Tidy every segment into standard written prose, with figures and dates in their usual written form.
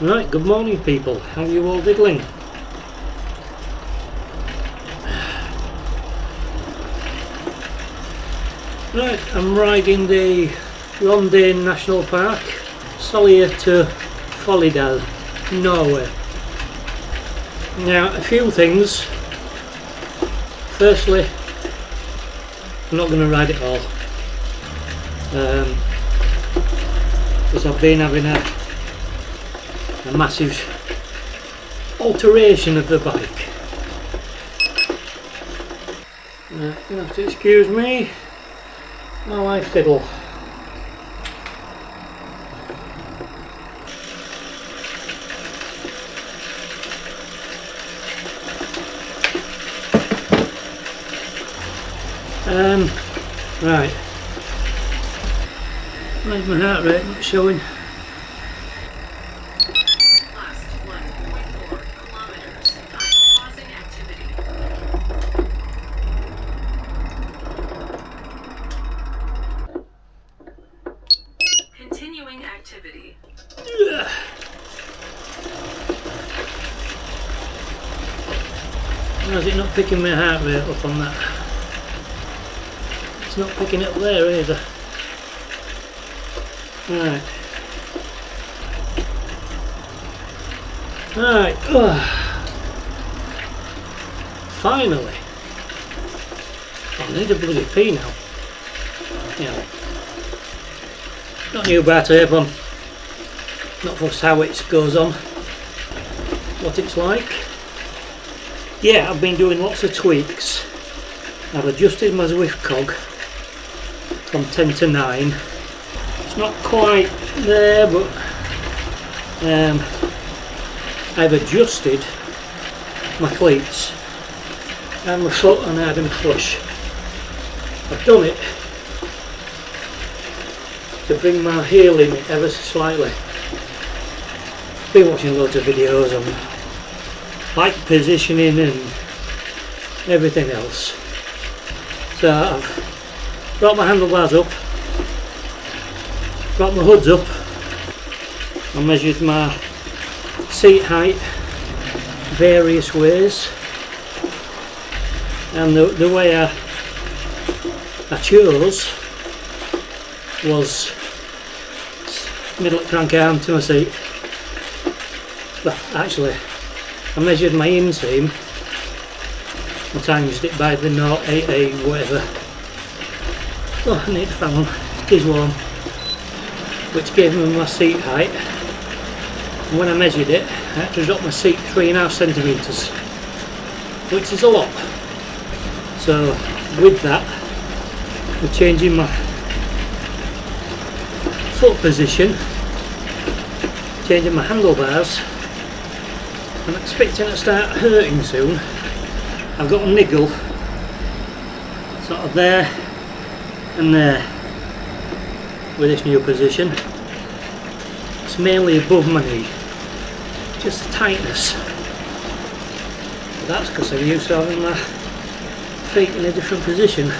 Right, good morning people, how are you all diddling? Right, I'm riding the Rondane National Park, Sollier to Folidal, Norway. Now, a few things. Firstly, I'm not going to ride it all. Because I've been having a massive alteration of the bike. You're going to have to excuse me, my wife fiddle. Right. Where's my heart rate not showing? Last 1.4 kilometers. Pausing activity. Continuing activity. Why is it not picking my heart rate up on that? It's not picking it up there either. Right. Right. Finally. I need a bloody pee now. Yeah. Not new bar tape on. Not fussed how it goes on. What it's like. Yeah, I've been doing lots of tweaks. I've adjusted my Zwift cog from 10 to 9. It's not quite there, but I've adjusted my cleats and my foot and I had them flush. I've done it to bring my heel in ever so slightly. Been watching loads of videos on bike positioning and everything else. So I've brought my handlebars up, brought my hoods up, I measured my seat height various ways, and the way I chose was middle crank arm to my seat. But actually I measured my inseam, I times it by the 0.88 whatever. Oh, I need a fan on, it is warm. Which gave me my seat height. And when I measured it, I had to drop my seat 3.5 centimetres, which is a lot. So with that, I'm changing my foot position, changing my handlebars. I'm expecting it to start hurting soon. I've got a niggle sort of there and there with this new position. It's mainly above my knee, just a tightness. But that's because I'm used to having my feet in a different position.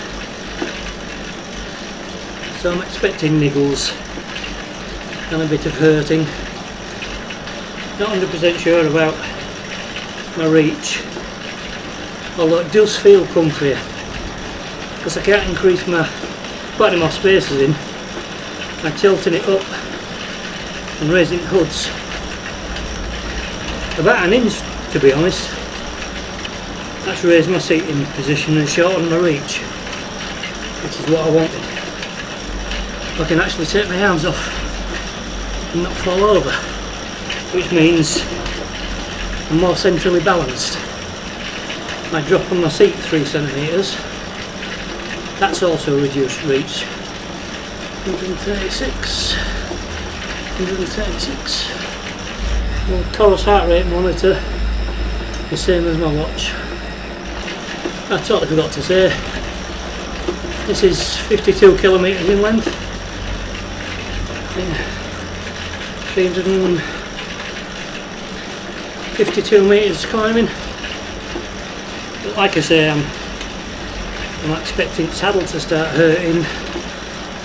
So I'm expecting niggles and a bit of hurting. Not 100% sure about my reach, although it does feel comfy because I can't increase my body more spaces in by tilting it up and raising hoods about 1 inch, to be honest. That's raised my seating position and shortened my reach, which is what I wanted. I can actually take my arms off and not fall over, which means I'm more centrally balanced. I drop on my seat 3 centimetres. That's also reduced reach. 136. 136. My Taurus heart rate monitor, the same as my watch. I totally forgot to say, this is 52 kilometres in length. 352 metres climbing. But like I say, I'm expecting saddle to start hurting.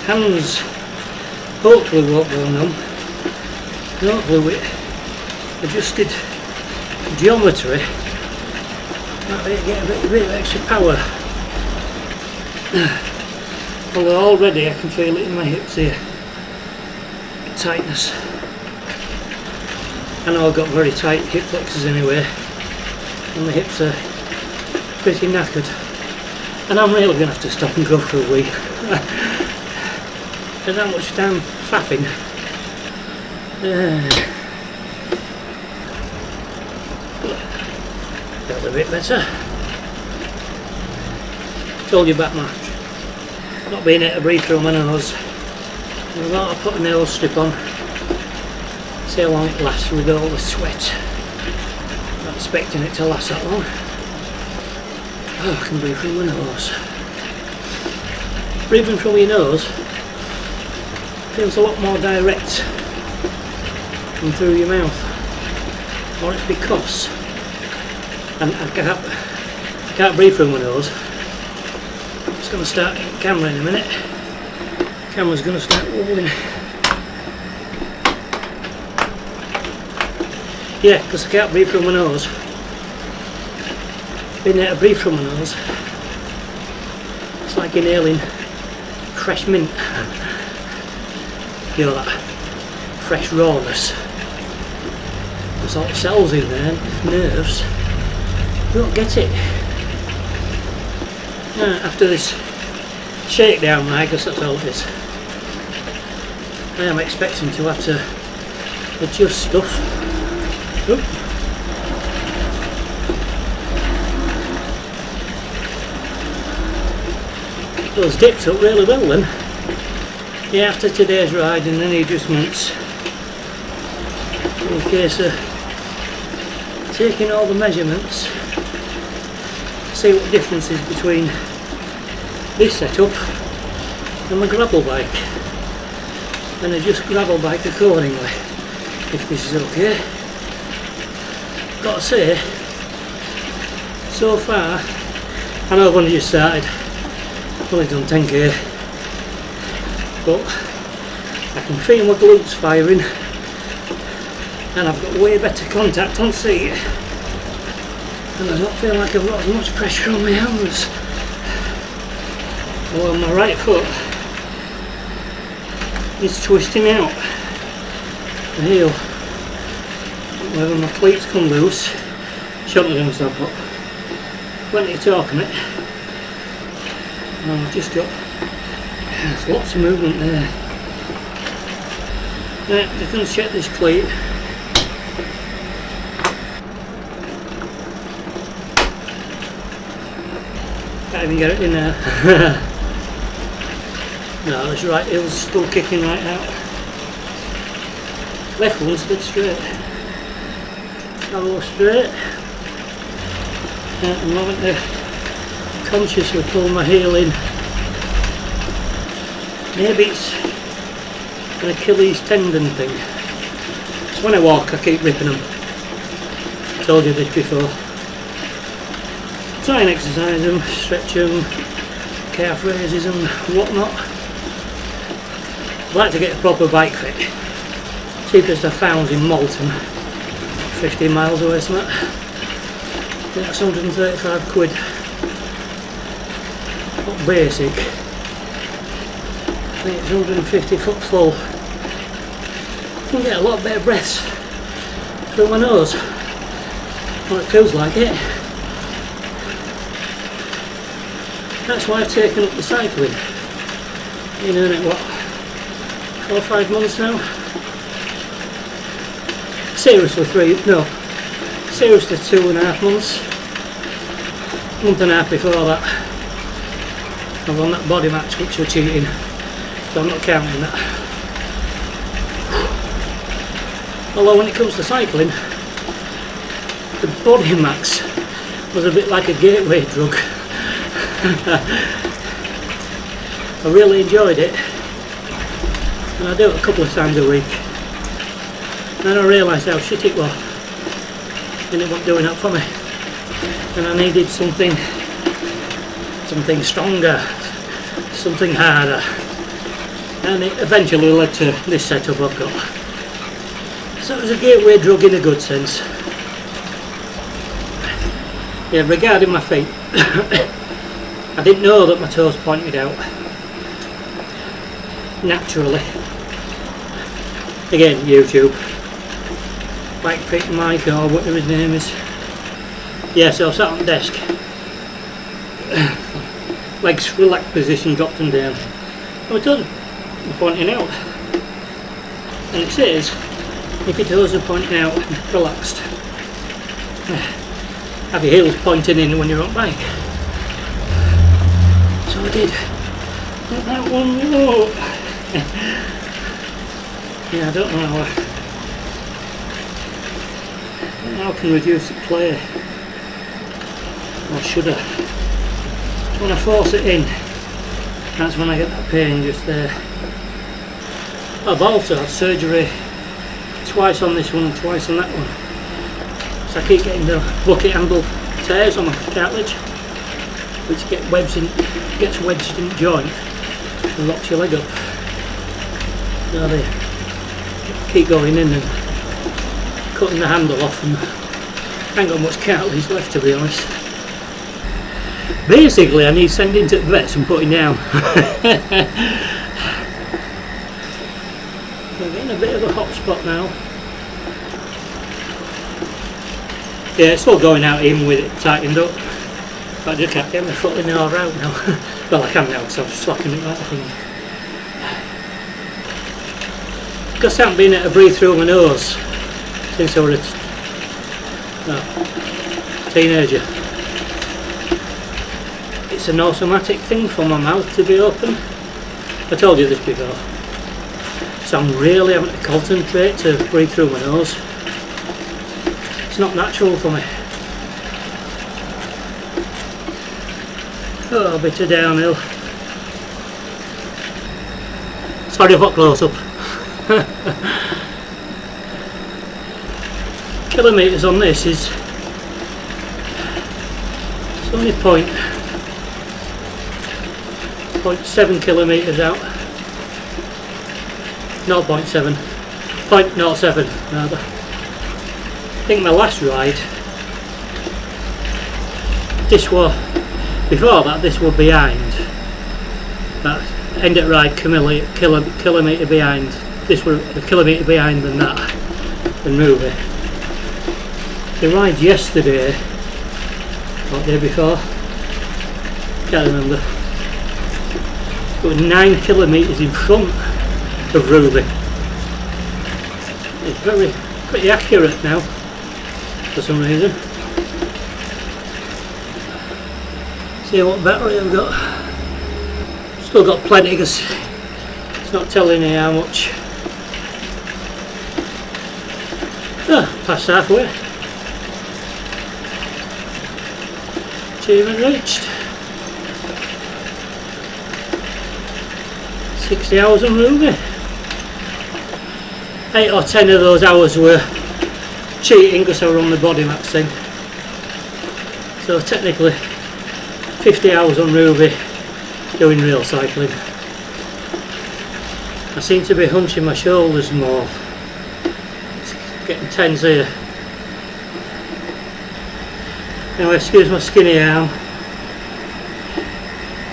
Hands hopefully won't go numb. Hopefully adjusted geometry, might be get a bit of extra power. Although already I can feel it in my hips here, tightness. I know I've got very tight hip flexors anyway, and the hips are pretty knackered, and I'm really going to have to stop and go for a wee. There's not much time faffing. Felt a bit better. Told you about my not being able to breathe through my nose. I'm about to put a nose strip on. See how long it lasts with all the sweat. Not expecting it to last that long. Oh, I can breathe through my nose. Breathing through your nose feels a lot more direct than through your mouth. Or it's because and I can't breathe through my nose. It's going to start in camera in a minute. Camera's going to start wobbling. Yeah, because I can't breathe through my nose. Being able to breathe through my nose, it's like inhaling fresh mint. You know, that fresh rawness. There's all the cells in there, nerves. You don't get it. After this shakedown, I guess that's all it is. I am expecting to have to adjust stuff. Oop. Those dipped up really well then. Yeah, after today's ride and any adjustments, in the case of taking all the measurements, see what the difference is between this setup and my gravel bike, and adjust gravel bike accordingly if this is okay. Got to say, so far, I know I've only just started, I've only done 10k, but I can feel my glutes firing and I've got way better contact on seat, and I don't feel like I've got as much pressure on my hands or on my right foot. It's twisting out the heel. Whether my cleats come loose, shouldn't have done so, but plenty of torque on it. I've just got, there's lots of movement there. Right, just going to check this cleat. Can't even get it in there. No, this right heel's still kicking right out. Left one's dead straight. Elbow straight. At the moment I consciously pull my heel in. Maybe it's an Achilles tendon thing. So when I walk I keep ripping them. I told you this before. Try and exercise them, stretch them, calf raises and whatnot. I'd like to get a proper bike fit. Cheapest I found in Malton, 15 miles away from that. I think that's 135 quid. Not basic. I think it's 150 foot full. I can get a lot better breaths through my nose. Well, it feels like it. That's why I've taken up the cycling. Been doing it, what, 4 or 5 months now? Seriously 2.5 months. Month and a half before that, I was on that body match which was cheating, so I'm not counting that. Although when it comes to cycling, the Body Max was a bit like a gateway drug. I really enjoyed it, and I do it a couple of times a week. Then I realised how shit it was, and it wasn't doing that for me, and I needed something stronger, something harder, and it eventually led to this setup I've got. So it was a gateway drug in a good sense. Yeah, regarding my feet, I didn't know that my toes pointed out naturally. Again, YouTube, like Fit Mike or whatever his name is. Yeah, so I sat on the desk, legs relaxed position, dropped them down. My toes are pointing out, and it says if your toes are pointing out, relaxed. Have your heels pointing in when you're on bike. So I did. Let that one go. Yeah, I don't know how I can reduce the play. Or should I? So when I force it in, that's when I get that pain just there. I've also had surgery twice on this one and twice on that one. So I keep getting the bucket handle tears on my cartilage, which gets wedged in the joint and locks your leg up. So they keep going in and cutting the handle off, and I ain't got much cartilage left, to be honest. Basically I need sending to the vets and putting down. We're getting a bit of a hot spot now. Yeah, it's still going out even with it tightened up. But I just can't get my foot in all right now. Well, I can now because I'm slacking it like a thing. Because I haven't been able to breathe through my nose since I was a teenager. It's an automatic thing for my mouth to be open. I told you this before. So I'm really having to concentrate to breathe through my nose. It's not natural for me. Oh, a bit of downhill. Sorry if I got close up. Kilometres on this is it's only 0.7 kilometres out. 0.7 0.07 rather. I think my last ride, this was before that. This was behind. That end at ride kilometre behind. This was a kilometre behind than that. The movie. The ride yesterday, or the day before, can't remember. It was 9 kilometres in front of Ruby. It's pretty accurate now for some reason. See what battery I've got. Still got plenty because it's not telling me how much. Past halfway. Achievement reached. 60 hours on Ruby. 8 or 10 of those hours were cheating because I were on the body max thing. So technically 50 hours on Ruby doing real cycling. I seem to be hunching my shoulders more. It's getting tense here. Now excuse my skinny arm.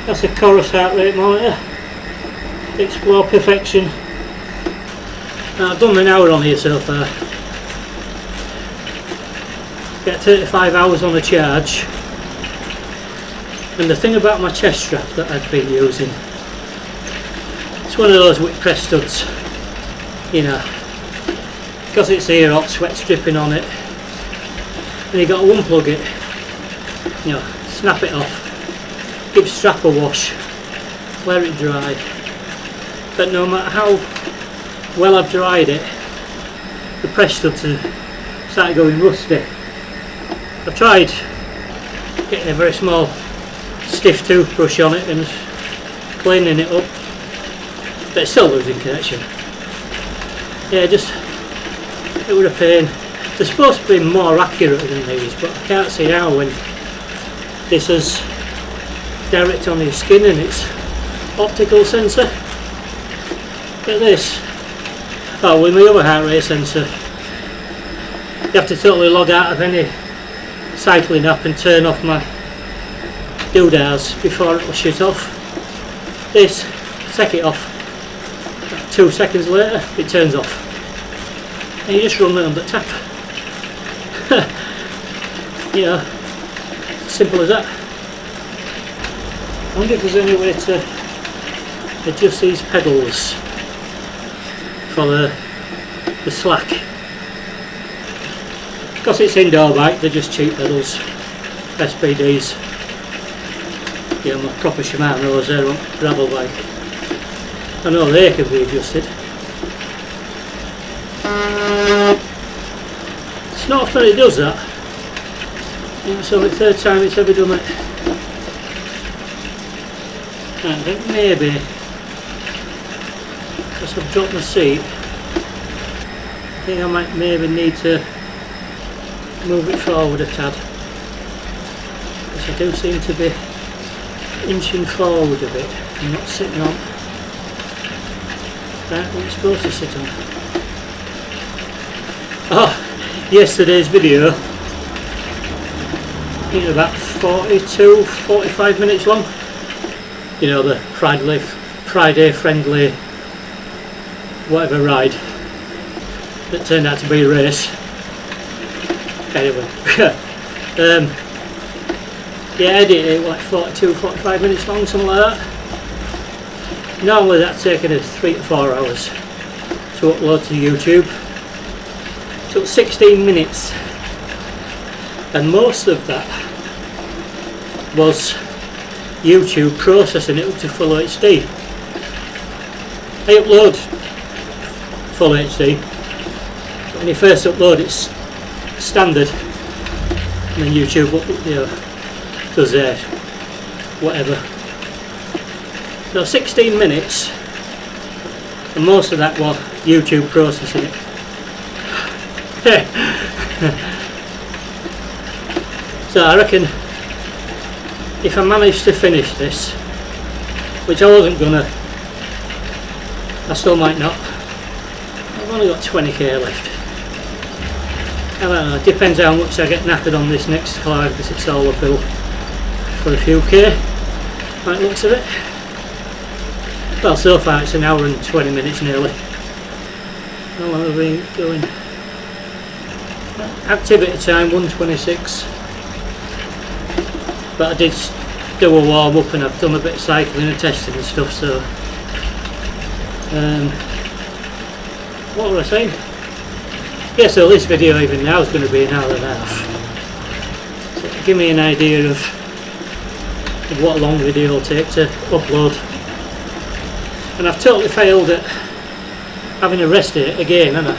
That's a Chorus heart rate monitor. Explore Perfection. Now, I've done an hour on here so far. Get 35 hours on a charge. And the thing about my chest strap that I've been using, it's one of those with press studs, you know, because it's here hot, sweat's dripping on it, and you got to unplug it, you know, snap it off, give strap a wash, let it dry. But no matter how well I've dried it, the press studs have started going rusty. I've tried getting a very small stiff toothbrush on it and cleaning it up, but it's still losing connection. Yeah, it was a pain. They're supposed to be more accurate than these, but I can't see how when this is direct on your skin and it's optical sensor. Look at this. Oh, with my other heart rate sensor, You have to totally log out of any cycling app and turn off my doodads before it will shut off. This, take it off. 2 seconds later, it turns off. And you just run round the tap. You know, simple as that. I wonder if there's any way to adjust these pedals for the slack. Because it's indoor bike, they're just cheap pedals. SPDs. You know, my proper Shimano's there on gravel bike. I know they can be adjusted. It's not often it does that. So the third time it's ever done it. I think maybe because I've dropped my seat, I think I might maybe need to move it forward a tad. Because I do seem to be inching forward a bit and not sitting on right what you're supposed to sit on. Oh, yesterday's video, I think about 45 minutes long. You know, the Friday friendly whatever ride that turned out to be a race. Anyway, yeah, edited it like 45 minutes long, something like that. Normally that's taken us 3 to 4 hours to upload to YouTube. It took 16 minutes, and most of that was YouTube processing it up to full HD. I upload full HD, but when you first upload it's standard, and then YouTube, you know, does whatever. So 16 minutes, and most of that was YouTube processing it. So I reckon if I managed to finish this, which I wasn't gonna, I still might not. I've only got 20k left. I don't know, it depends how much I get knackered on this next climb, because it's all uphill for a few k, like looks of it. Well, so far it's an hour and 20 minutes nearly. How long have we been going? Activity time 1:26. But I did do a warm up and I've done a bit of cycling and testing and stuff, so what was I saying? Yeah, so this video even now is going to be an hour and a half. So give me an idea of what a long video will take to upload. And I've totally failed at having a rest it again, haven't I?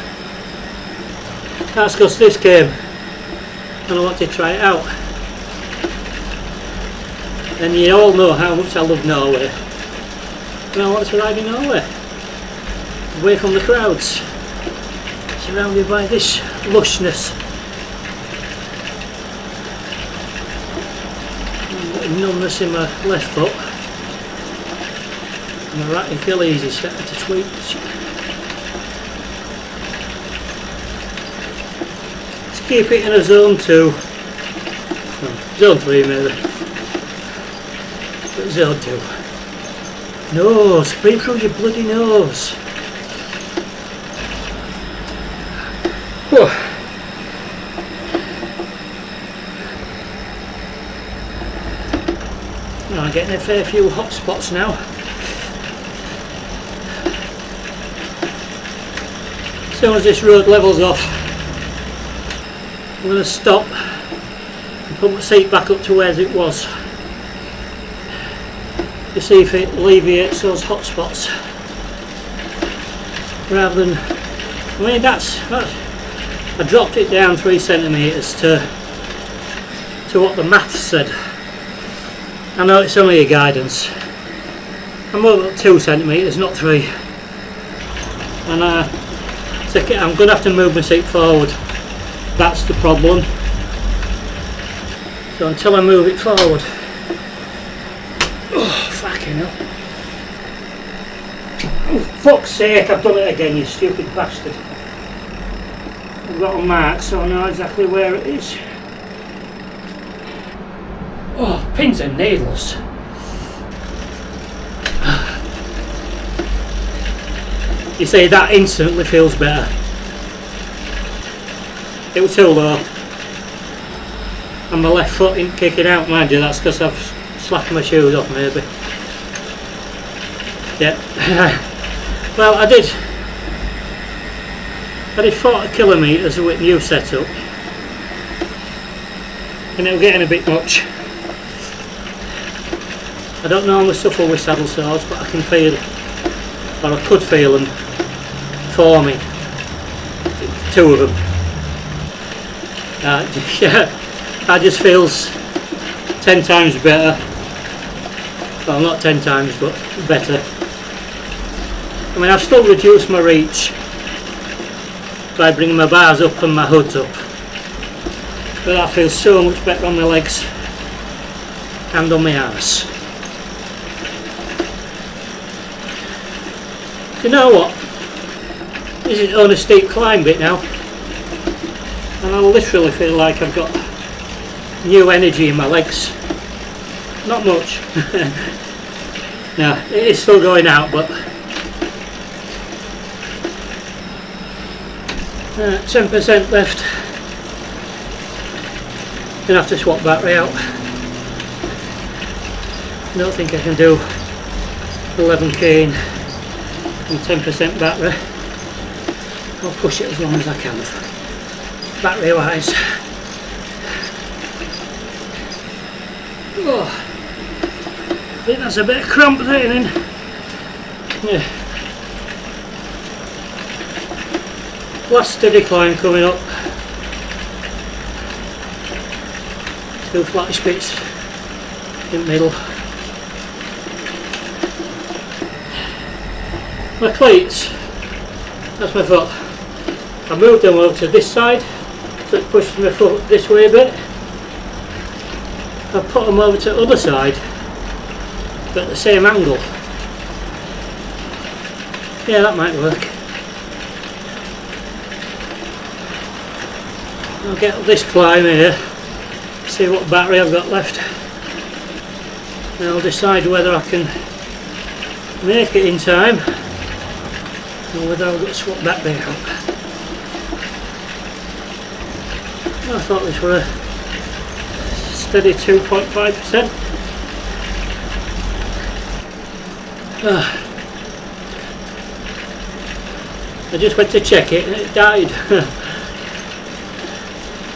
That's because this came and I want to try it out. And you all know how much I love Norway. And I want to ride in Norway. Away from the crowds. Surrounded by this lushness. I'm getting numbness in my left foot. And my right Achilles is starting to twitch. Let's keep it in a zone 2. Oh, zone 3 maybe. But zone 2. Nose, breathe through your bloody nose. Whew. Oh, I'm getting a fair few hot spots now. As soon as this road levels off, I'm going to stop and put my seat back up to where it was to see if it alleviates those hot spots. Rather than, I mean, that's I dropped it down 3 centimetres to what the maths said. I know it's only a guidance. I'm over 2 centimetres, not 3. And I'm going to have to move my seat forward. That's the problem. So until I move it forward. Oh, fucking hell. Oh, fuck's sake, I've done it again, you stupid bastard. I've got a mark so I know exactly where it is. Oh, pins and needles. You see, that instantly feels better. It was too low. And my left foot ain't kicking out, mind you, that's because I've slapped my shoes off maybe. Yeah. Well, I did 40 kilometres with new setup. And it was getting a bit much. I don't normally suffer with saddle sores, but I can feel, or I could feel them forming. 2 of them. Yeah, that just feels 10 times better. Well, not 10 times, but better. I mean, I've still reduced my reach by bringing my bars up and my hoods up, but that feels so much better on my legs and on my arse. You know what? This is on a steep climb bit now, and I literally feel like I've got new energy in my legs. Not much. No, it is still going out, but 10% left. Gonna have to swap battery out. I don't think I can do 11k and 10% battery. I'll push it as long as I can, battery wise. Oh, I think that's a bit of cramp there then. Yeah. Last steady climb coming up. 2 flat bits in the middle. My cleats, that's my foot. I moved them over to this side, so it pushes my foot this way a bit. I put them over to the other side, but at the same angle. Yeah, that might work. I'll get up this climb here, see what battery I've got left, and I'll decide whether I can make it in time or whether I'll get swap battery out. I thought this were a steady 2.5%. I just went to check it and it died.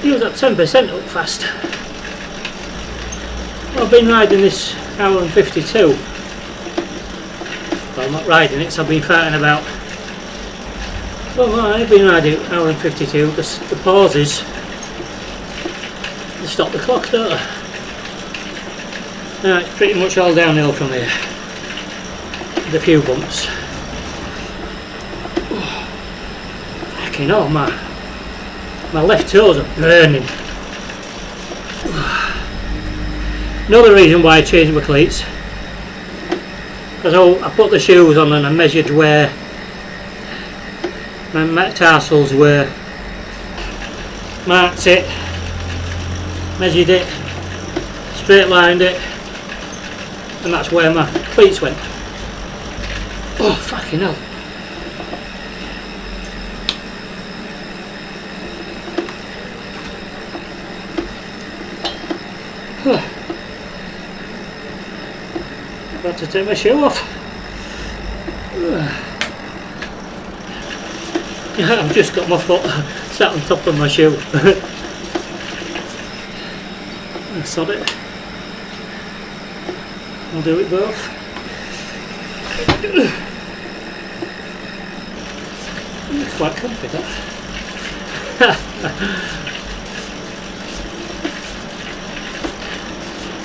It was at 10% up fast. I've been riding this hour and 52. Well, I'm not riding it, so I've been farting about. Well, I've been riding it hour and 52 because the pauses, they stop the clock, don't they? Now it's pretty much all downhill from here. With a few bumps. Fucking hell, man. My left toes are burning. Another reason why I changed my cleats, because I put the shoes on and I measured where my metatarsals were, marked it, measured it, straight lined it, and that's where my cleats went. Oh, fucking hell. I've got to take my shoe off. I've just got my foot sat on top of my shoe. I sod it. I'll do it both. It's quite comfy, that.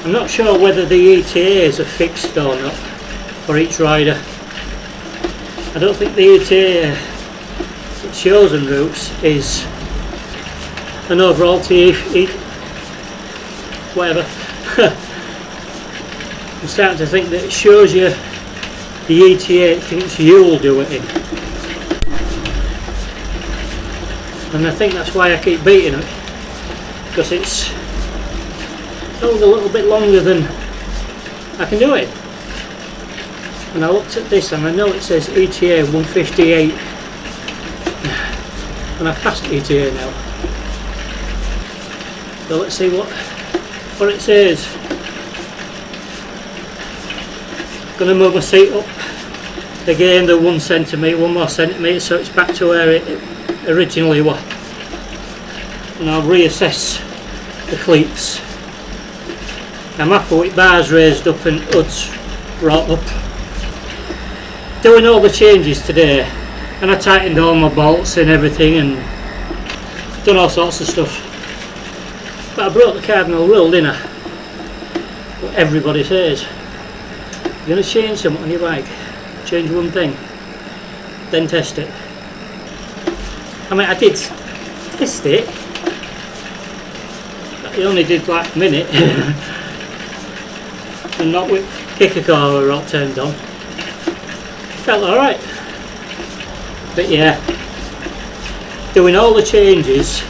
I'm not sure whether the ETAs are fixed or not for each rider. I don't think the ETA that shows on routes is an overall whatever. I'm starting to think that it shows you the ETA it thinks you'll do it in. and I think that's why I keep beating it, because it's held a little bit longer than I can do it. And I looked at this and I know it says ETA 158 and I've passed ETA now, so let's see what it says. Going to move my seat up again the 1 more centimetre, so it's back to where it originally was, and I'll reassess the cleats. I'm happy with bars raised up and hoods brought up. Doing all the changes today, and I tightened all my bolts and everything and done all sorts of stuff, but I broke the cardinal rule, didn't I? What everybody says, you're going to change something on your bike, change one thing, then test it. I mean, I did test it, but I only did like a minute and not with kicker coil all turned on. Felt alright, but yeah, doing all the changes,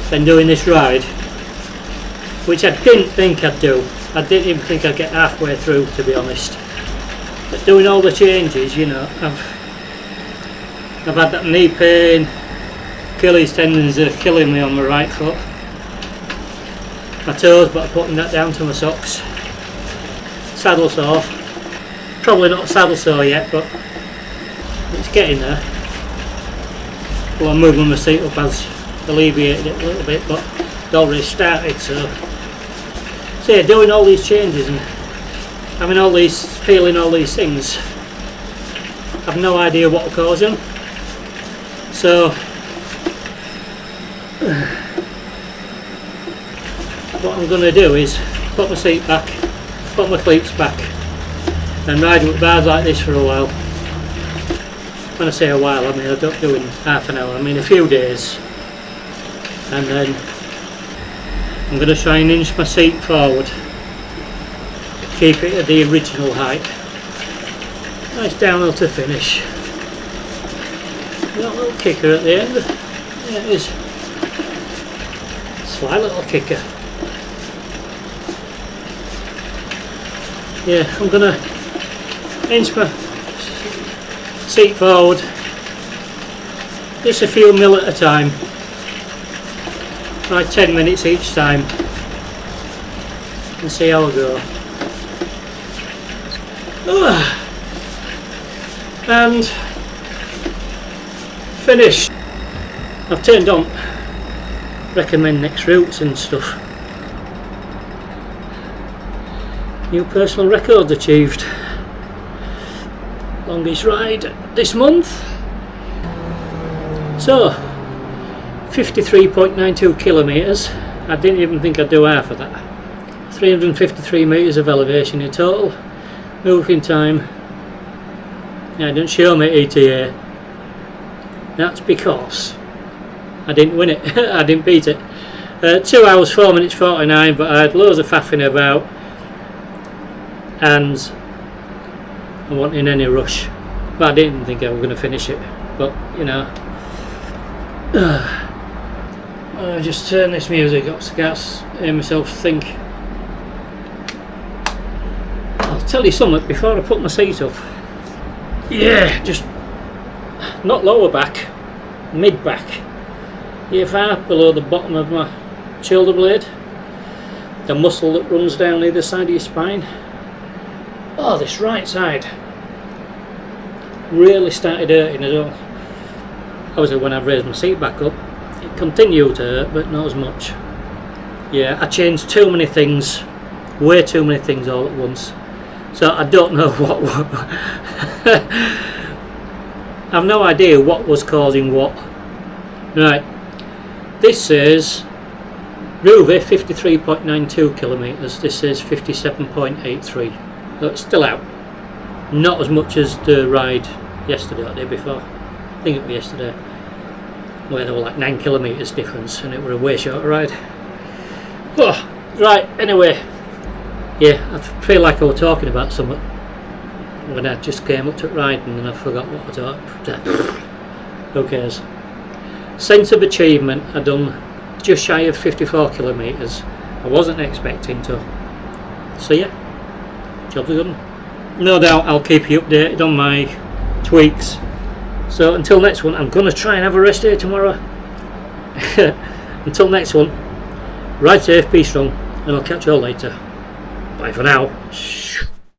then doing this ride, which I didn't think I'd do. I didn't even think I'd get halfway through, to be honest. But doing all the changes, you know, I've had that knee pain, Achilles tendons are killing me on my right foot, my toes, but I'm putting that down to my socks. Saddle sore, probably not saddle sore yet, but it's getting there. Well, I'm moving my seat up has alleviated it a little bit, but it already started, so yeah, doing all these changes and having all these, feeling all these things, I've no idea what will cause them. So what I'm going to do is put my seat back, put my cleats back, and ride with bars like this for a while. When I say a while, I mean I'm not doing half an hour, I mean a few days, and then I'm going to try and inch my seat forward, keep it at the original height. Nice downhill to finish. That little kicker at the end, yeah it is, sly little kicker. Yeah, I'm going to inch my seat forward, just a few mil at a time, like 10 minutes each time, and see how I go. And finished. I've turned on recommend next routes and stuff. New personal record achieved. Longest ride this month. So 53.92 kilometres. I didn't even think I'd do half of that. 353 metres of elevation in total. Moving time. Yeah, it didn't show me ETA. That's because I didn't win it. I didn't beat it. 2 hours 4 minutes 49, but I had loads of faffing about and I wasn't in any rush. But I didn't think I was going to finish it. But you know, I just turn this music up so I can't hear myself think. I'll tell you something before I put my seat up. Yeah, just not lower back, mid back. Here far below the bottom of my shoulder blade, the muscle that runs down either side of your spine. Oh, this right side really started hurting as well. Obviously when I've raised my seat back up it continued to hurt, but not as much. Yeah, I changed too many things, way too many things all at once, so I don't know what I've no idea what was causing what. Right, this says Ruve 53.92 kilometres, this says 57.83. So it's still out. Not as much as the ride yesterday or the day before. I think it was yesterday, where there were like 9 kilometres difference and it were a way shorter ride. Oh, right, anyway, yeah, I feel like I was talking about something when I just came up to riding and I forgot what I thought. Who cares? sense of achievement. I done just shy of 54 kilometres. I wasn't expecting to. So yeah, job's a good one. No doubt I'll keep you updated on my tweaks. So until next one, I'm going to try and have a rest day tomorrow. Until next one, ride safe, be strong, and I'll catch you all later. Bye for now.